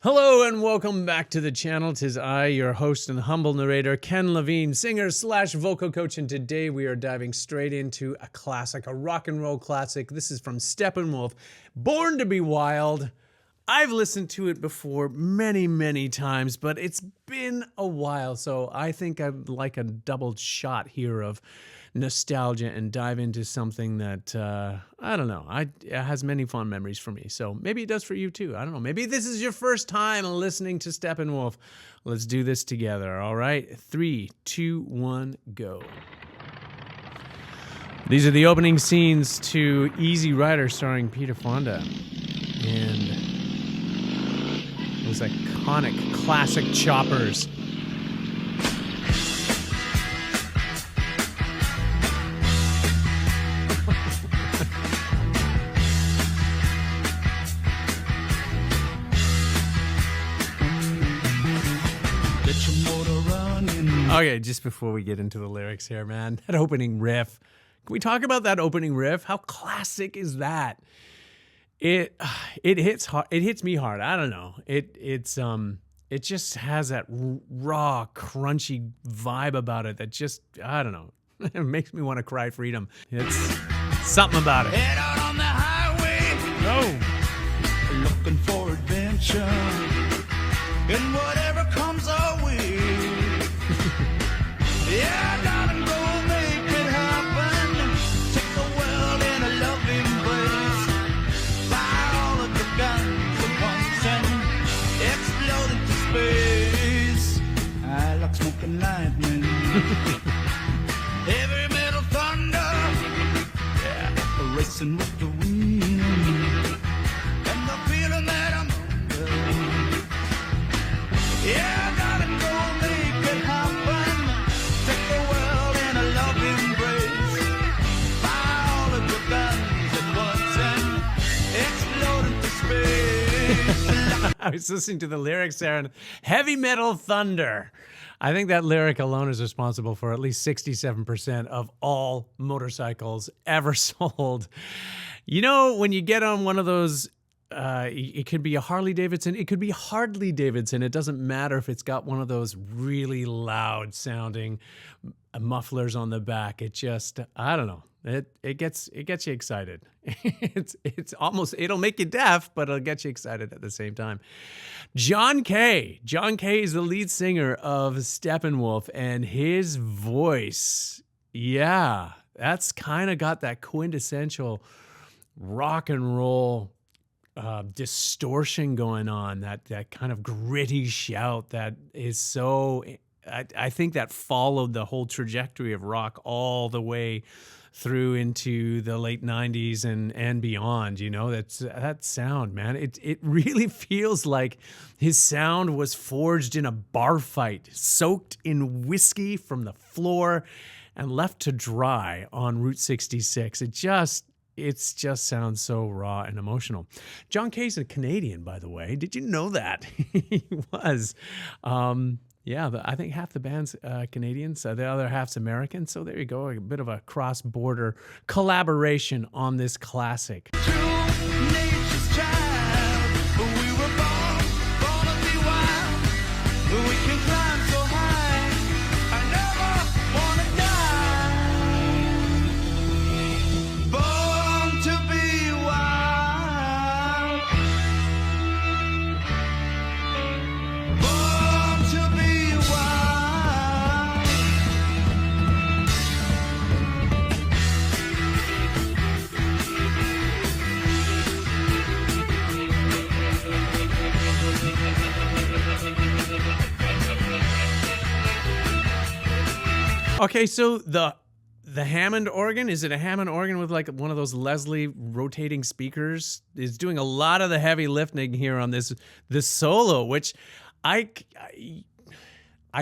Hello and welcome back to the channel. 'Tis I, your host and humble narrator, Ken Lavigne, singer / vocal coach, and today we are diving straight into a classic, a rock and roll classic. This is from Steppenwolf, Born to be Wild. I've listened to it before many times, but it's been a while, so I think I'd like a double shot here of nostalgia and dive into something that, I don't know, it has many fond memories for me. So maybe it does for you too. I don't know. Maybe this is your first time listening to Steppenwolf. Let's do this together, all right? 3, 2, 1, go. These are the opening scenes to Easy Rider starring Peter Fonda. And those iconic classic choppers. Okay, just before we get into the lyrics here, man, that opening riff. Can we talk about that opening riff? How classic is that? It hits hard. It hits me hard. I don't know. It just has that raw, crunchy vibe about it that just, I don't know. It makes me want to cry freedom. It's something about it. Head out on the highway. Oh. Looking for adventure. And whatever comes our way. Yeah, darling, go make it happen. Take the world in a loving embrace. Fire all of the guns at once and explode into space. I like smoking lightning. Heavy metal thunder. Yeah, racing with the wind. And the feeling that I'm under. Yeah, darling, go make it happen. Take the world in a loving embrace. Fire all of your guns at once and explode into space. I was listening to the lyrics there, and heavy metal thunder. I think that lyric alone is responsible for at least 67% of all motorcycles ever sold. You know, when you get on one of those, it could be a Harley Davidson, it could be Hardley Davidson. It doesn't matter if it's got one of those really loud sounding mufflers on the back. It just, I don't know. It gets you excited. It's almost, it'll make you deaf, but it'll get you excited at the same time. John Kay is the lead singer of Steppenwolf, and his voice, yeah, that's kind of got that quintessential rock and roll distortion going on, that kind of gritty shout that is so, I think that followed the whole trajectory of rock all the way through into the late 90s and beyond. You know, that sound, man, it really feels like his sound was forged in a bar fight, soaked in whiskey from the floor and left to dry on Route 66. It just sounds so raw and emotional. John Kay's a Canadian, by the way. Did you know that? He was. Yeah, I think half the band's Canadians, the other half's American. So there you go, a bit of a cross-border collaboration on this classic. True nature's child. We were born to be wild. We can climb so high. I never wanna die. Born to be wild. Born to be wild. Okay, so the Hammond organ, is it a Hammond organ with like one of those Leslie rotating speakers? Is doing a lot of the heavy lifting here on this solo, which I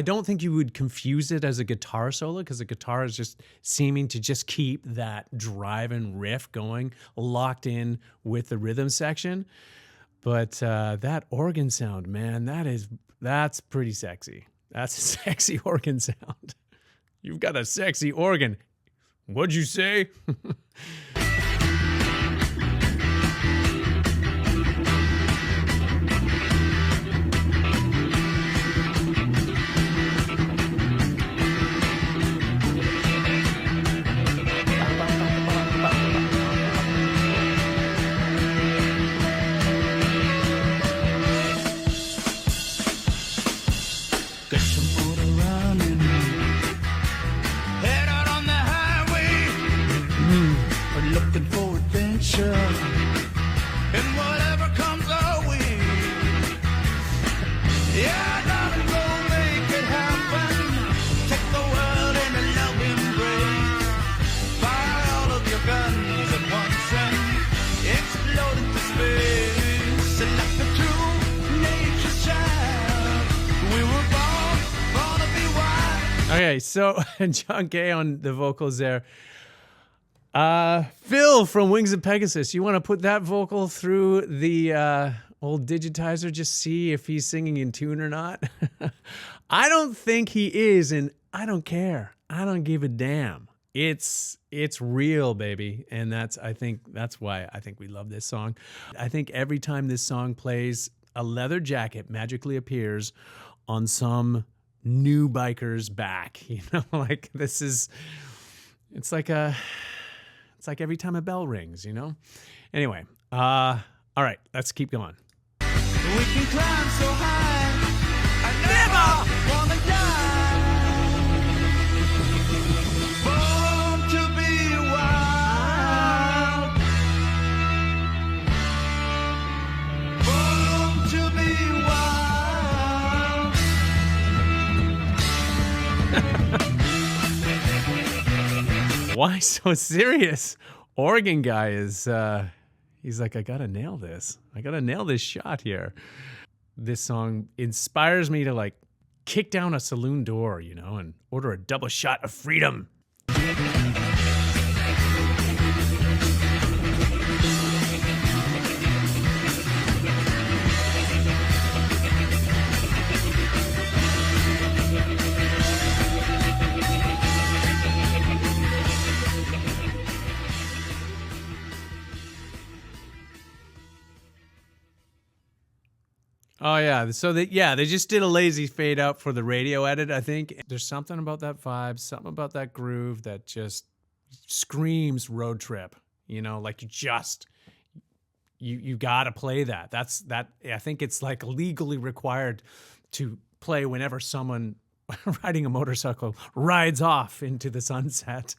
don't think you would confuse it as a guitar solo, because the guitar is just seeming to just keep that drive and riff going, locked in with the rhythm section. But that organ sound, man, that's pretty sexy. That's a sexy organ sound. You've got a sexy organ. What'd you say? Okay, so John Kay on the vocals there. Phil from Wings of Pegasus, you want to put that vocal through the old digitizer, just see if he's singing in tune or not? I don't think he is, and I don't care. I don't give a damn. It's real, baby, and I think that's why I think we love this song. I think every time this song plays, a leather jacket magically appears on some new biker's back. You know, like this is, it's like every time a bell rings, you know? Anyway, all right, let's keep going. We can climb so high, I never wanna die. Born to be wild. Born to be wild. Why so serious? Oregon guy is, he's like, I gotta nail this. I gotta nail this shot here. This song inspires me to like kick down a saloon door, you know, and order a double shot of freedom. Oh yeah, so they just did a lazy fade out for the radio edit. I think there's something about that vibe, something about that groove that just screams road trip. You know, like you gotta play that. I think it's like legally required to play whenever someone riding a motorcycle rides off into the sunset.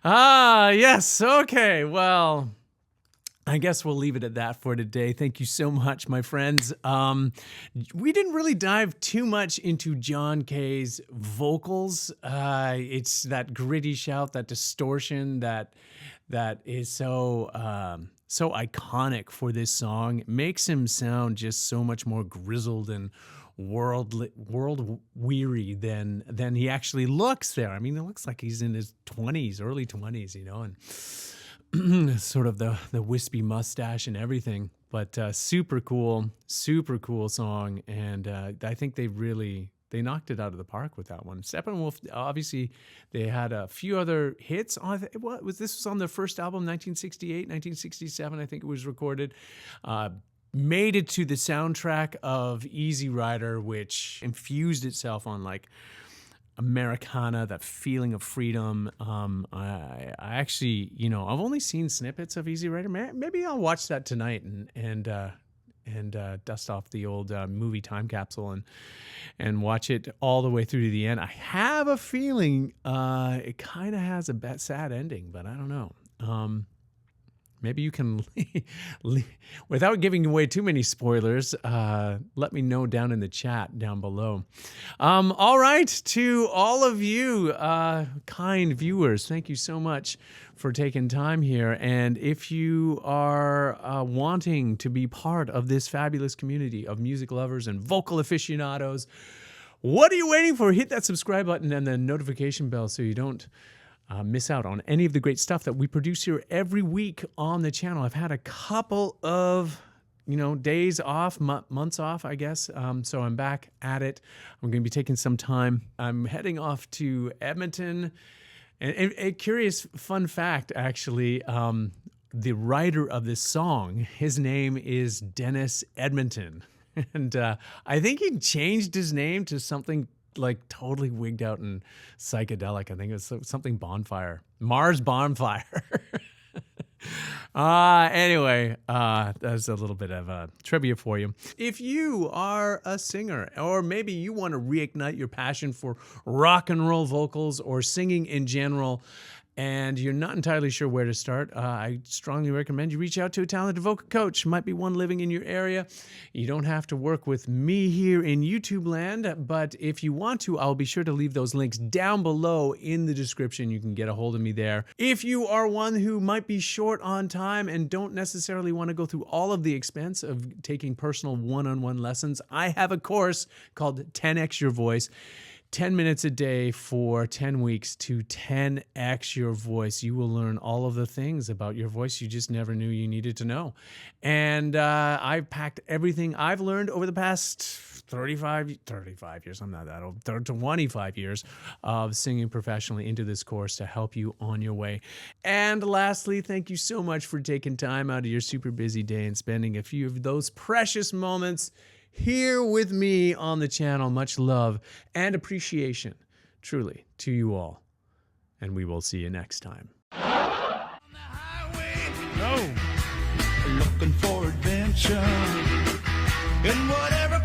Ah, yes, okay, well, I guess we'll leave it at that for today. Thank you so much, my friends. We didn't really dive too much into John Kay's vocals. It's that gritty shout, that distortion that is so iconic for this song. It makes him sound just so much more grizzled and world weary than he actually looks there. I mean, it looks like he's in his 20s, early 20s, you know, and sort of the wispy mustache and everything, but super cool song, and I think they knocked it out of the park with that one. Steppenwolf, obviously, they had a few other hits. This was on their first album, 1968, 1967, I think it was recorded. Made it to the soundtrack of Easy Rider, which infused itself on like Americana, that feeling of freedom. I actually, you know, I've only seen snippets of Easy Rider. Maybe I'll watch that tonight and dust off the old movie time capsule and watch it all the way through to the end. I have a feeling it kind of has a sad ending, but I don't know. Maybe you can, without giving away too many spoilers, let me know down in the chat down below. All right, to all of you kind viewers, thank you so much for taking time here. And if you are wanting to be part of this fabulous community of music lovers and vocal aficionados, what are you waiting for? Hit that subscribe button and the notification bell so you don't miss out on any of the great stuff that we produce here every week on the channel. I've had a couple of, days off, months off, I guess. So I'm back at it. I'm going to be taking some time. I'm heading off to Edmonton. And a curious fun fact, actually, the writer of this song, his name is Dennis Edmonton. And I think he changed his name to something like totally wigged out and psychedelic. I think it was something Mars Bonfire. Anyway, that's a little bit of trivia for you. If you are a singer, or maybe you want to reignite your passion for rock and roll vocals or singing in general, and you're not entirely sure where to start, I strongly recommend you reach out to a talented vocal coach. Might be one living in your area. You don't have to work with me here in YouTube land, but if you want to, I'll be sure to leave those links down below in the description. You can get a hold of me there. If you are one who might be short on time and don't necessarily want to go through all of the expense of taking personal one-on-one lessons, I have a course called 10x Your Voice. 10 minutes a day for 10 weeks to 10x your voice. You will learn all of the things about your voice you just never knew you needed to know. And I've packed everything I've learned over the past 35 years, I'm not that old, 25 years of singing professionally into this course to help you on your way. And lastly, thank you so much for taking time out of your super busy day and spending a few of those precious moments here with me on the channel. Much love and appreciation, truly, to you all. And we will see you next time. Looking for adventure in whatever